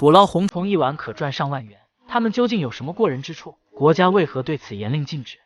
捕捞红虫一晚可赚上万元，它们究竟有什么过人之处？国家为何对此严令禁止？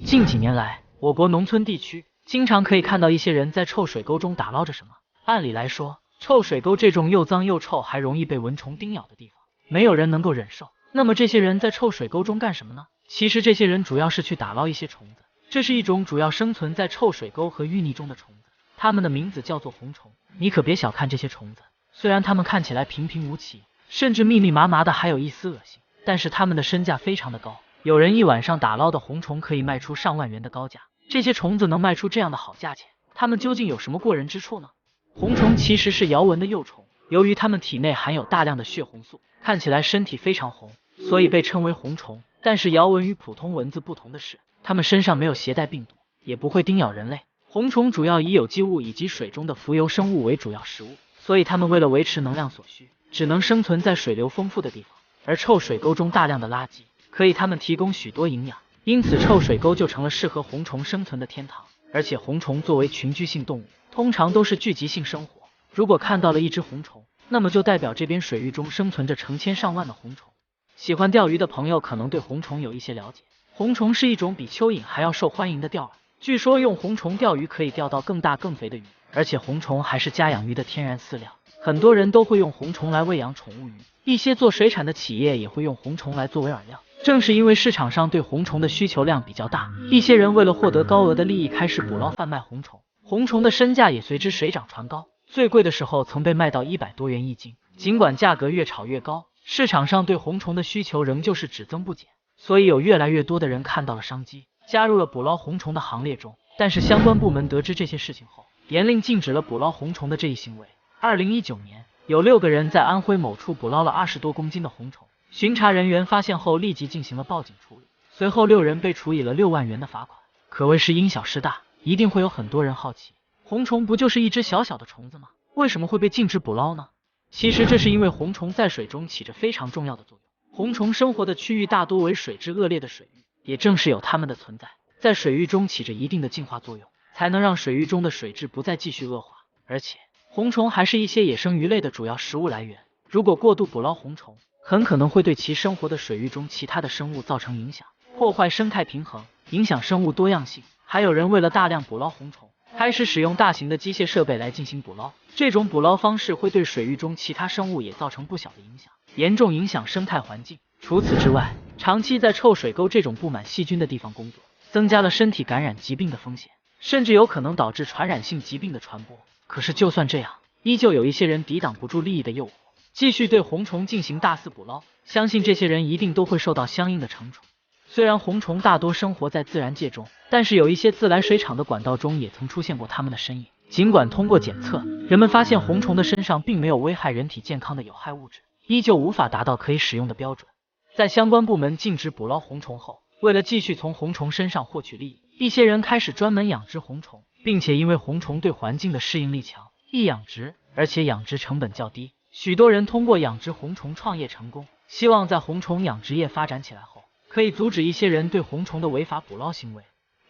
近几年来，我国农村地区经常可以看到一些人在臭水沟中打捞着什么。按理来说，臭水沟这种又脏又臭还容易被蚊虫叮咬的地方，没有人能够忍受。那么这些人在臭水沟中干什么呢？其实这些人主要是去打捞一些虫子，这是一种主要生存在臭水沟和淤泥中的虫子，它们的名字叫做红虫。你可别小看这些虫子，虽然它们看起来平平无奇，甚至密密麻麻的还有一丝恶心，但是它们的身价非常的高，有人一晚上打捞的红虫可以卖出上万元的高价。这些虫子能卖出这样的好价钱，它们究竟有什么过人之处呢？红虫其实是摇蚊的幼虫，由于它们体内含有大量的血红素，看起来身体非常红，所以被称为红虫。但是摇蚊与普通蚊子不同的是，它们身上没有携带病毒，也不会叮咬人类。红虫主要以有机物以及水中的浮游生物为主要食物，所以它们为了维持能量所需，只能生存在水流丰富的地方，而臭水沟中大量的垃圾可以它们提供许多营养，因此臭水沟就成了适合红虫生存的天堂。而且红虫作为群居性动物，通常都是聚集性生活，如果看到了一只红虫，那么就代表这边水域中生存着成千上万的红虫。喜欢钓鱼的朋友可能对红虫有一些了解，红虫是一种比蚯蚓还要受欢迎的钓饵，据说用红虫钓鱼可以钓到更大更肥的鱼，而且红虫还是家养鱼的天然饲料，很多人都会用红虫来喂养宠物鱼，一些做水产的企业也会用红虫来作为饵料。正是因为市场上对红虫的需求量比较大，一些人为了获得高额的利益开始捕捞贩卖红虫，红虫的身价也随之水涨船高，最贵的时候曾被卖到100多元一斤。尽管价格越炒越高，市场上对红虫的需求仍旧是只增不减，所以有越来越多的人看到了商机，加入了捕捞红虫的行列中。但是相关部门得知这些事情后，严令禁止了捕捞红虫的这一行为。2019年，有6个人在安徽某处捕捞了20多公斤的红虫，巡查人员发现后立即进行了报警处理，随后6人被处以了6万元的罚款，可谓是因小失大。一定会有很多人好奇，红虫不就是一只小小的虫子吗？为什么会被禁止捕捞呢？其实这是因为红虫在水中起着非常重要的作用，红虫生活的区域大多为水质恶劣的水域，也正是有它们的存在，在水域中起着一定的净化作用，才能让水域中的水质不再继续恶化。而且红虫还是一些野生鱼类的主要食物来源，如果过度捕捞红虫，很可能会对其生活的水域中其他的生物造成影响，破坏生态平衡，影响生物多样性。还有人为了大量捕捞红虫，开始使用大型的机械设备来进行捕捞，这种捕捞方式会对水域中其他生物也造成不小的影响，严重影响生态环境。除此之外，长期在臭水沟这种布满细菌的地方工作，增加了身体感染疾病的风险，甚至有可能导致传染性疾病的传播。可是就算这样，依旧有一些人抵挡不住利益的诱惑，继续对红虫进行大肆捕捞，相信这些人一定都会受到相应的惩处。虽然红虫大多生活在自然界中，但是有一些自来水厂的管道中也曾出现过它们的身影。尽管通过检测，人们发现红虫的身上并没有危害人体健康的有害物质，依旧无法达到可以使用的标准。在相关部门禁止捕捞红虫后，为了继续从红虫身上获取利益，一些人开始专门养殖红虫，并且因为红虫对环境的适应力强，易养殖，而且养殖成本较低，许多人通过养殖红虫创业成功，希望在红虫养殖业发展起来后，可以阻止一些人对红虫的违法捕捞行为。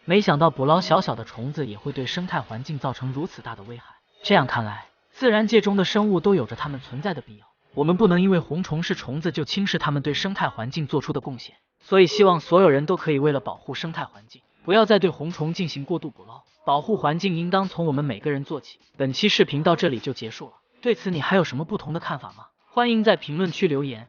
没想到捕捞小小的虫子也会对生态环境造成如此大的危害，这样看来，自然界中的生物都有着它们存在的必要，我们不能因为红虫是虫子就轻视它们对生态环境做出的贡献。所以希望所有人都可以为了保护生态环境，不要再对红虫进行过度捕捞，保护环境应当从我们每个人做起。本期视频到这里就结束了，对此你还有什么不同的看法吗？欢迎在评论区留言。